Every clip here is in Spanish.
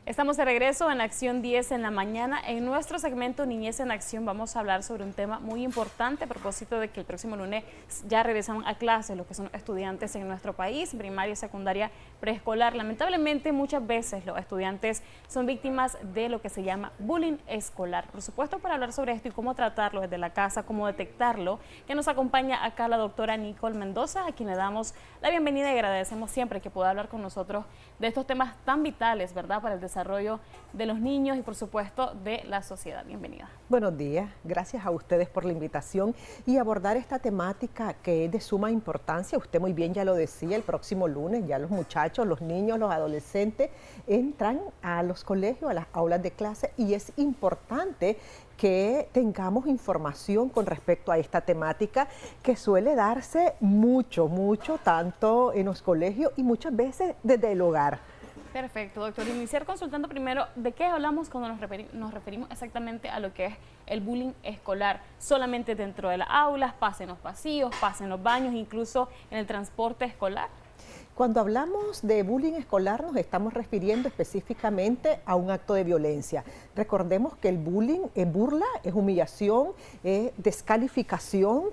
Estamos de regreso en Acción 10 en la mañana. En nuestro segmento Niñez en Acción vamos a hablar sobre un tema muy importante a propósito de que el próximo lunes ya regresan a clases los que son estudiantes en nuestro país, primaria, secundaria, preescolar. Lamentablemente muchas veces los estudiantes son víctimas de lo que se llama bullying escolar. Por supuesto, para hablar sobre esto y cómo tratarlo desde la casa, cómo detectarlo, que nos acompaña acá la doctora Nicole Mendoza, a quien le damos la bienvenida y agradecemos siempre que pueda hablar con nosotros de estos temas tan vitales, ¿verdad?, para el desarrollo de los niños y por supuesto de la sociedad. Bienvenida. Buenos días, gracias a ustedes por la invitación y abordar esta temática que es de suma importancia. Usted muy bien ya lo decía, el próximo lunes ya los muchachos, los niños, los adolescentes entran a los colegios, a las aulas de clase, y es importante que tengamos información con respecto a esta temática que suele darse mucho, tanto en los colegios y muchas veces desde el hogar. Perfecto, doctor. Iniciar consultando primero de qué hablamos cuando nos referimos exactamente a lo que es el bullying escolar. Solamente dentro de las aulas, pasa en los pasillos, pasa en los baños, incluso en el transporte escolar. Cuando hablamos de bullying escolar nos estamos refiriendo específicamente a un acto de violencia. Recordemos que el bullying es burla, es humillación, es descalificación,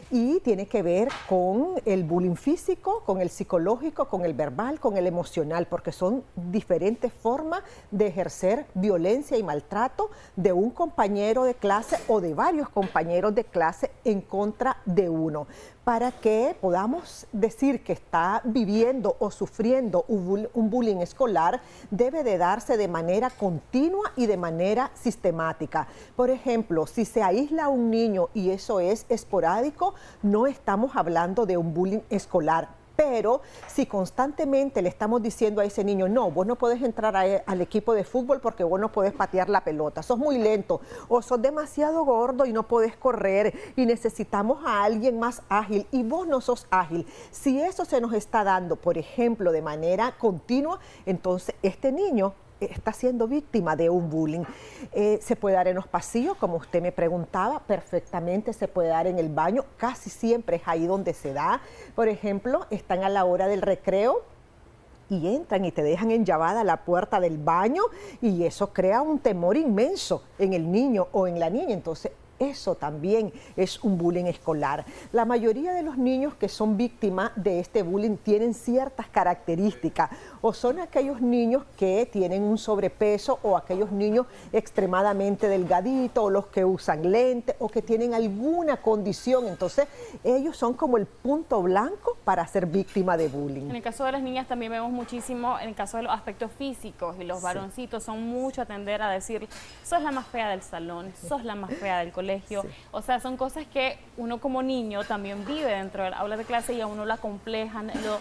y tiene que ver con el bullying físico, con el psicológico, con el verbal, con el emocional, porque son diferentes formas de ejercer violencia y maltrato de un compañero de clase o de varios compañeros de clase en contra de uno. Para que podamos decir que está viviendo o sufriendo un bullying escolar, debe de darse de manera continua y de manera sistemática. Por ejemplo, si se aísla a un niño y eso es esporádico, no estamos hablando de un bullying escolar. Pero si constantemente le estamos diciendo a ese niño, no, vos no podés entrar al equipo de fútbol porque vos no podés patear la pelota, sos muy lento o sos demasiado gordo y no podés correr y necesitamos a alguien más ágil y vos no sos ágil. Si eso se nos está dando, por ejemplo, de manera continua, entonces este niño está siendo víctima de un bullying. Se puede dar en los pasillos, como usted me preguntaba, perfectamente se puede dar en el baño, casi siempre es ahí donde se da. Por ejemplo, están a la hora del recreo y entran y te dejan enllavada la puerta del baño y eso crea un temor inmenso en el niño o en la niña. Entonces, eso también es un bullying escolar. La mayoría de los niños que son víctimas de este bullying tienen ciertas características o son aquellos niños que tienen un sobrepeso o aquellos niños extremadamente delgaditos o los que usan lentes o que tienen alguna condición. Entonces, ellos son como el punto blanco para ser víctima de bullying. En el caso de las niñas también vemos muchísimo, en el caso de los aspectos físicos y los varoncitos son mucho a tender a decir, sos la más fea del salón, sos la más fea del colegio. Sí. O sea, son cosas que uno como niño también vive dentro del aula de clase y a uno lo acomplejan, lo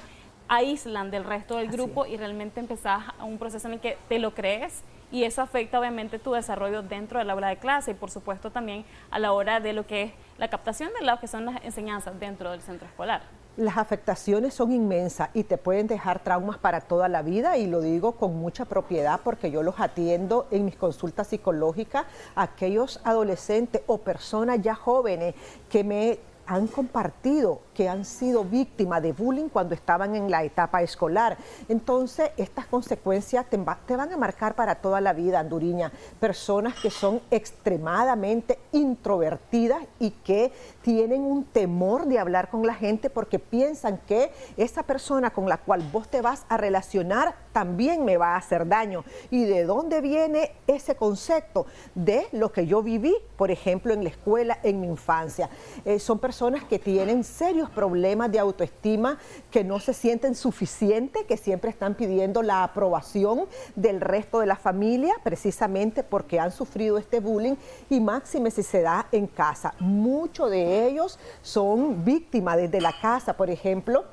aíslan del resto del grupo y realmente empezás a un proceso en el que te lo crees y eso afecta obviamente tu desarrollo dentro del aula de clase y por supuesto también a la hora de lo que es la captación de lo que son las enseñanzas dentro del centro escolar. Las afectaciones son inmensas y te pueden dejar traumas para toda la vida y lo digo con mucha propiedad porque yo los atiendo en mis consultas psicológicas a aquellos adolescentes o personas ya jóvenes que me han compartido que han sido víctimas de bullying cuando estaban en la etapa escolar. Entonces, estas consecuencias te van a marcar para toda la vida, Anduriña. Personas que son extremadamente introvertidas y que tienen un temor de hablar con la gente porque piensan que esa persona con la cual vos te vas a relacionar también me va a hacer daño. ¿Y de dónde viene ese concepto? De lo que yo viví, por ejemplo, en la escuela, en mi infancia. Son personas que tienen serios problemas de autoestima, que no se sienten suficientes, que siempre están pidiendo la aprobación del resto de la familia, precisamente porque han sufrido este bullying y máxime si se da en casa. Muchos de ellos son víctimas desde la casa, por ejemplo,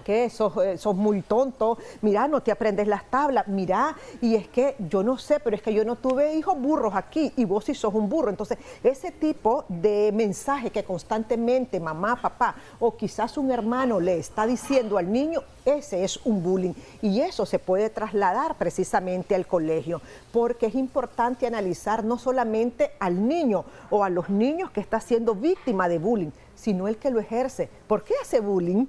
que sos muy tonto, mira, no te aprendes las tablas, mira, y es que yo no sé, pero es que yo no tuve hijos burros aquí y vos sí sos un burro. Entonces, ese tipo de mensaje que constantemente mamá, papá o quizás un hermano le está diciendo al niño, ese es un bullying y eso se puede trasladar precisamente al colegio, porque es importante analizar no solamente al niño o a los niños que está siendo víctima de bullying, sino el que lo ejerce. ¿Por qué hace bullying?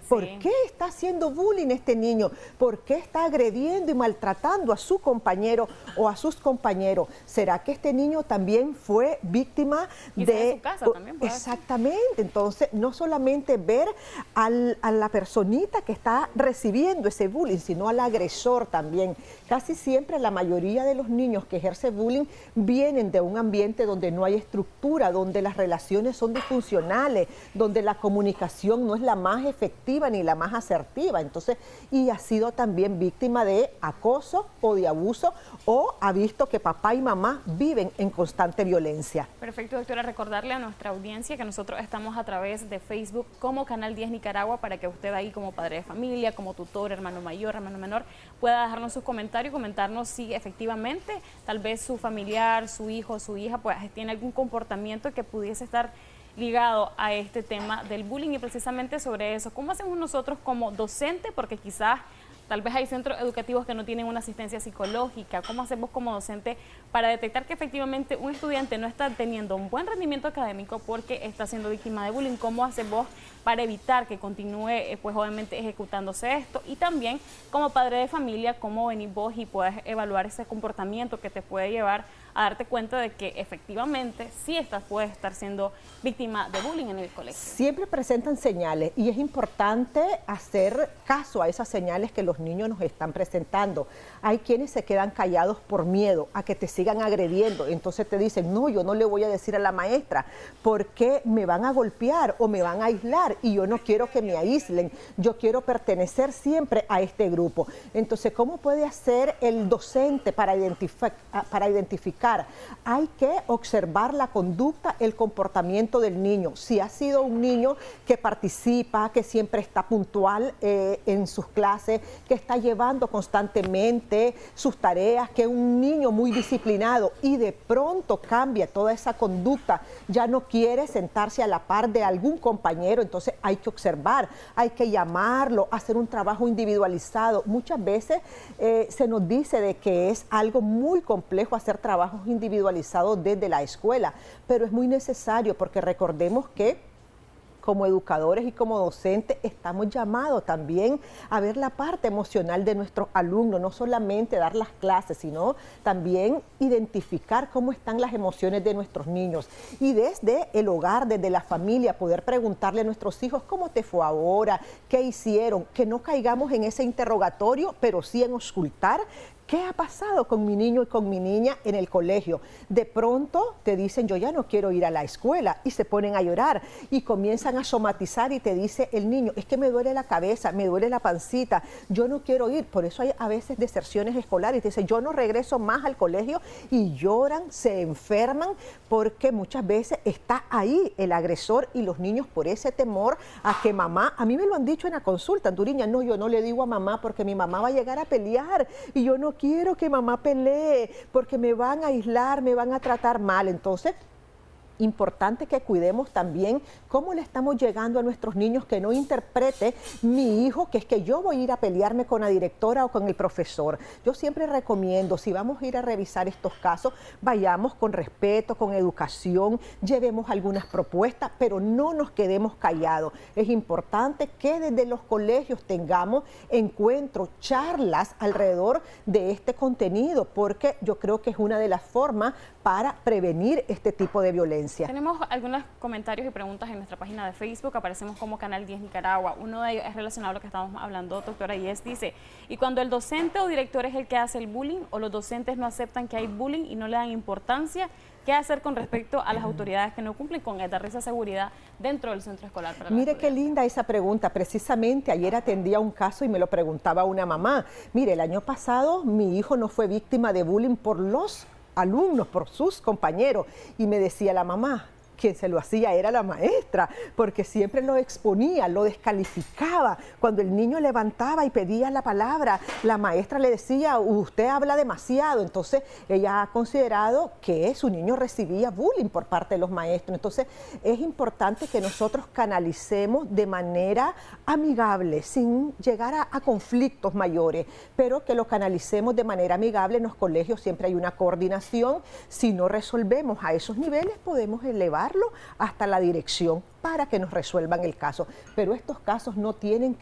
¿Por qué está haciendo bullying este niño? ¿Por qué está agrediendo y maltratando a su compañero o a sus compañeros? ¿Será que este niño también fue víctima de su casa también? Exactamente. Entonces, no solamente ver a la personita que está recibiendo ese bullying, sino al agresor también. Casi siempre la mayoría de los niños que ejercen bullying vienen de un ambiente donde no hay estructura, donde las relaciones son disfuncionales, donde la comunicación no es la más efectiva ni la más asertiva. Entonces, y ha sido también víctima de acoso o de abuso, o ha visto que papá y mamá viven en constante violencia. Perfecto, doctora. Recordarle a nuestra audiencia que nosotros estamos a través de Facebook como Canal 10 Nicaragua, para que usted ahí como padre de familia, como tutor, hermano mayor, hermano menor, pueda dejarnos sus comentarios y comentarnos si efectivamente tal vez su familiar, su hijo, su hija, pues tiene algún comportamiento que pudiese estar ligado a este tema del bullying. Y precisamente sobre eso, ¿cómo hacemos nosotros como docente? Porque quizás tal vez hay centros educativos que no tienen una asistencia psicológica. ¿Cómo hacemos como docente para detectar que efectivamente un estudiante no está teniendo un buen rendimiento académico porque está siendo víctima de bullying? ¿Cómo hacemos para evitar que continúe, pues obviamente, ejecutándose esto? Y también, como padre de familia, ¿cómo venís vos y puedes evaluar ese comportamiento que te puede llevar a darte cuenta de que efectivamente sí puedes estar siendo víctima de bullying en el colegio? Siempre presentan señales y es importante hacer caso a esas señales que los niños nos están presentando. Hay quienes se quedan callados por miedo a que te sigan agrediendo. Entonces te dicen, no, yo no le voy a decir a la maestra porque me van a golpear o me van a aislar y yo no quiero que me aíslen. Yo quiero pertenecer siempre a este grupo. Entonces, ¿cómo puede hacer el docente para identificar? Hay que observar la conducta, el comportamiento del niño. Si ha sido un niño que participa, que siempre está puntual en sus clases, que está llevando constantemente sus tareas, que es un niño muy disciplinado y de pronto cambia toda esa conducta, ya no quiere sentarse a la par de algún compañero, entonces hay que observar, hay que llamarlo, hacer un trabajo individualizado. Muchas veces se nos dice de que es algo muy complejo hacer trabajos individualizados desde la escuela, pero es muy necesario porque recordemos que como educadores y como docentes estamos llamados también a ver la parte emocional de nuestros alumnos, no solamente dar las clases, sino también identificar cómo están las emociones de nuestros niños y desde el hogar, desde la familia, poder preguntarle a nuestros hijos cómo te fue ahora, qué hicieron, que no caigamos en ese interrogatorio, pero sí en auscultar. ¿Qué ha pasado con mi niño y con mi niña en el colegio? De pronto te dicen, yo ya no quiero ir a la escuela, y se ponen a llorar y comienzan a somatizar y te dice el niño, es que me duele la cabeza, me duele la pancita, yo no quiero ir. Por eso hay a veces deserciones escolares y te dicen, yo no regreso más al colegio, y lloran, se enferman porque muchas veces está ahí el agresor y los niños por ese temor a que mamá, a mí me lo han dicho en la consulta, Anturiña, no, yo no le digo a mamá porque mi mamá va a llegar a pelear y yo no quiero que mamá pelee porque me van a aislar, me van a tratar mal. Entonces, importante que cuidemos también cómo le estamos llegando a nuestros niños, que no interprete mi hijo que es que yo voy a ir a pelearme con la directora o con el profesor. Yo siempre recomiendo, si vamos a ir a revisar estos casos, vayamos con respeto, con educación, llevemos algunas propuestas, pero no nos quedemos callados. Es importante que desde los colegios tengamos encuentros, charlas alrededor de este contenido, porque yo creo que es una de las formas para prevenir este tipo de violencia. Tenemos algunos comentarios y preguntas en nuestra página de Facebook, aparecemos como Canal 10 Nicaragua. Uno de ellos es relacionado a lo que estamos hablando, doctora, y dice, ¿y cuando el docente o director es el que hace el bullying o los docentes no aceptan que hay bullying y no le dan importancia? ¿Qué hacer con respecto a las autoridades que no cumplen con dar esa seguridad dentro del centro escolar? Mire qué linda esa pregunta. Precisamente ayer atendía un caso y me lo preguntaba una mamá. Mire, el año pasado mi hijo no fue víctima de bullying por los alumnos, por sus compañeros, y me decía la mamá, quien se lo hacía era la maestra, porque siempre lo exponía, lo descalificaba. Cuando el niño levantaba y pedía la palabra, la maestra le decía, usted habla demasiado. Entonces, ella ha considerado que su niño recibía bullying por parte de los maestros. Entonces, es importante que nosotros canalicemos de manera amigable, sin llegar a conflictos mayores, pero que lo canalicemos de manera amigable. En los colegios siempre hay una coordinación. Si no resolvemos a esos niveles, podemos elevar llevarlo hasta la dirección para que nos resuelvan el caso. Pero estos casos no tienen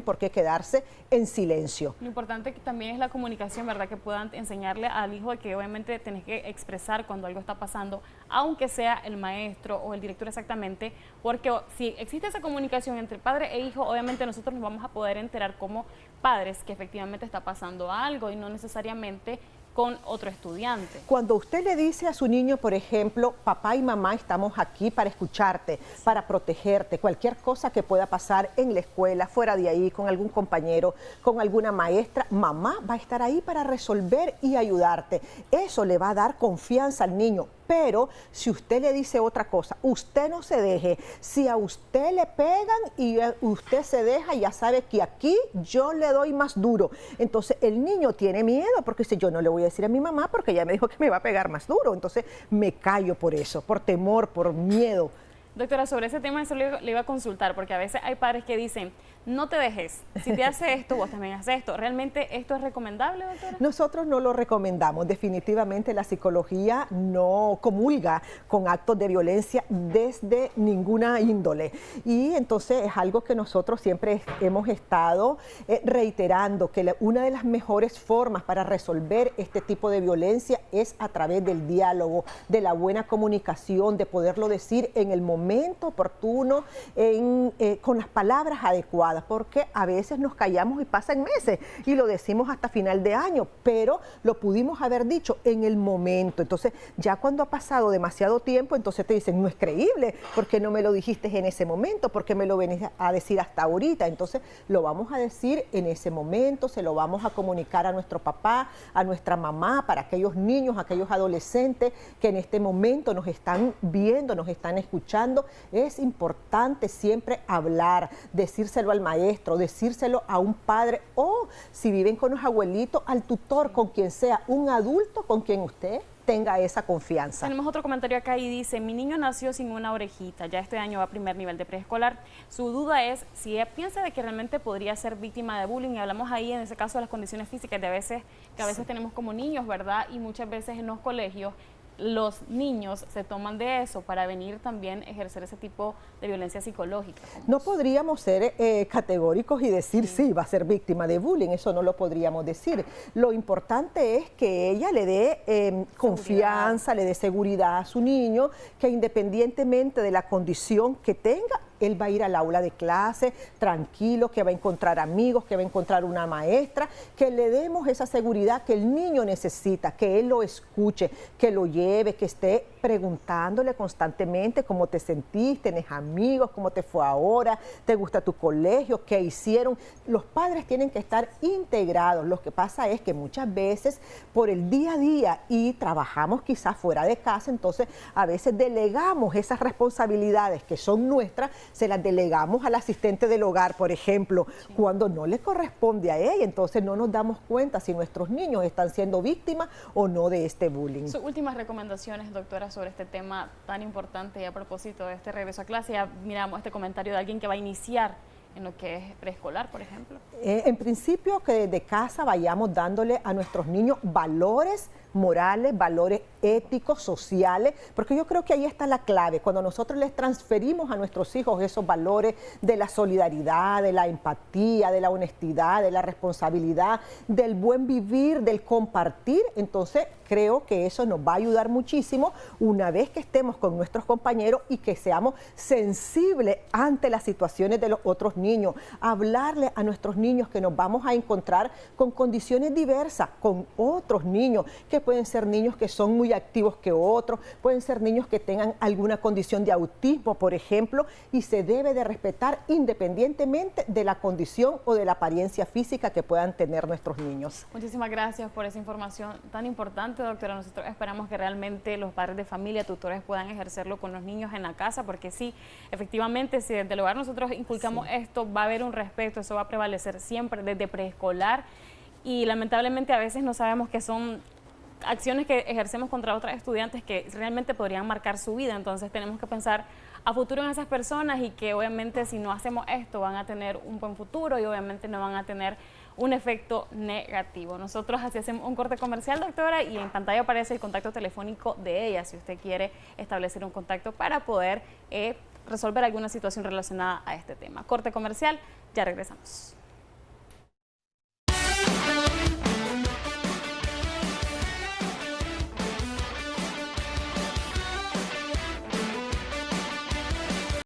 por qué quedarse en silencio. Lo importante que también es la comunicación, ¿verdad? Que puedan enseñarle al hijo de que obviamente tenés que expresar cuando algo está pasando, aunque sea el maestro o el director exactamente, porque si existe esa comunicación entre padre e hijo, obviamente nosotros nos vamos a poder enterar como padres que efectivamente está pasando algo y no necesariamente con otro estudiante. Cuando usted le dice a su niño, por ejemplo, papá y mamá estamos aquí para escucharte, para protegerte, cualquier cosa que pueda pasar en la escuela, fuera de ahí, con algún compañero, con alguna maestra, mamá va a estar ahí para resolver y ayudarte. Eso le va a dar confianza al niño. Pero si usted le dice otra cosa, usted no se deje. Si a usted le pegan y usted se deja, ya sabe que aquí yo le doy más duro. Entonces el niño tiene miedo porque dice, yo no le voy a decir a mi mamá porque ella me dijo que me va a pegar más duro. Entonces me callo por eso, por temor, por miedo. Doctora, sobre ese tema eso le iba a consultar, porque a veces hay padres que dicen, no te dejes, si te hace esto, vos también haces esto. ¿Realmente esto es recomendable, doctora? Nosotros no lo recomendamos. Definitivamente la psicología no comulga con actos de violencia desde ninguna índole. Y entonces es algo que nosotros siempre hemos estado reiterando, que una de las mejores formas para resolver este tipo de violencia es a través del diálogo, de la buena comunicación, de poderlo decir en el momento oportuno, con las palabras adecuadas, porque a veces nos callamos y pasan meses y lo decimos hasta final de año, pero lo pudimos haber dicho en el momento. Entonces ya cuando ha pasado demasiado tiempo, entonces te dicen, no es creíble, ¿por qué no me lo dijiste en ese momento? ¿Por qué me lo venís a decir hasta ahorita? Entonces lo vamos a decir en ese momento, se lo vamos a comunicar a nuestro papá, a nuestra mamá, para aquellos niños, aquellos adolescentes que en este momento nos están viendo, nos están escuchando. Es importante siempre hablar, decírselo al maestro, decírselo a un padre o si viven con los abuelitos, al tutor, con quien sea, un adulto con quien usted tenga esa confianza. Tenemos otro comentario acá y dice, mi niño nació sin una orejita, ya este año va a primer nivel de preescolar. Su duda es si ella piensa de que realmente podría ser víctima de bullying, y hablamos ahí en ese caso de las condiciones físicas que a veces tenemos como niños, ¿verdad? Y muchas veces en los colegios los niños se toman de eso para venir también a ejercer ese tipo de violencia psicológica. No podríamos ser categóricos y decir sí, va a ser víctima de bullying, eso no lo podríamos decir. Lo importante es que ella le dé confianza, le dé seguridad a su niño, que independientemente de la condición que tenga, él va a ir al aula de clase tranquilo, que va a encontrar amigos, que va a encontrar una maestra, que le demos esa seguridad que el niño necesita, que él lo escuche, que lo lleve, que esté preguntándole constantemente cómo te sentiste, tenés amigos, cómo te fue ahora, te gusta tu colegio, qué hicieron. Los padres tienen que estar integrados. Lo que pasa es que muchas veces por el día a día y trabajamos quizás fuera de casa, entonces a veces delegamos esas responsabilidades que son nuestras, se las delegamos al asistente del hogar, por ejemplo, cuando no le corresponde a ella. Entonces no nos damos cuenta si nuestros niños están siendo víctimas o no de este bullying. Sus últimas recomendaciones, doctora, sobre este tema tan importante y a propósito de este regreso a clase. Ya miramos este comentario de alguien que va a iniciar en lo que es preescolar, por ejemplo. En principio, que desde casa vayamos dándole a nuestros niños valores morales, valores éticos, sociales, porque yo creo que ahí está la clave. Cuando nosotros les transferimos a nuestros hijos esos valores de la solidaridad, de la empatía, de la honestidad, de la responsabilidad, del buen vivir, del compartir, entonces creo que eso nos va a ayudar muchísimo una vez que estemos con nuestros compañeros y que seamos sensibles ante las situaciones de los otros niños. Hablarle a nuestros niños que nos vamos a encontrar con condiciones diversas, con otros niños, que pueden ser niños que son muy activos que otros, pueden ser niños que tengan alguna condición de autismo, por ejemplo, y se debe de respetar independientemente de la condición o de la apariencia física que puedan tener nuestros niños. Muchísimas gracias por esa información tan importante, doctora. Nosotros esperamos que realmente los padres de familia, tutores, puedan ejercerlo con los niños en la casa, porque sí, efectivamente, si desde el hogar nosotros inculcamos esto, va a haber un respeto, eso va a prevalecer siempre desde preescolar, y lamentablemente a veces no sabemos que son acciones que ejercemos contra otros estudiantes que realmente podrían marcar su vida. Entonces tenemos que pensar a futuro en esas personas y que obviamente si no hacemos esto van a tener un buen futuro y obviamente no van a tener un efecto negativo. Nosotros así hacemos un corte comercial, doctora, y en pantalla aparece el contacto telefónico de ella si usted quiere establecer un contacto para poder resolver alguna situación relacionada a este tema. Corte comercial, ya regresamos.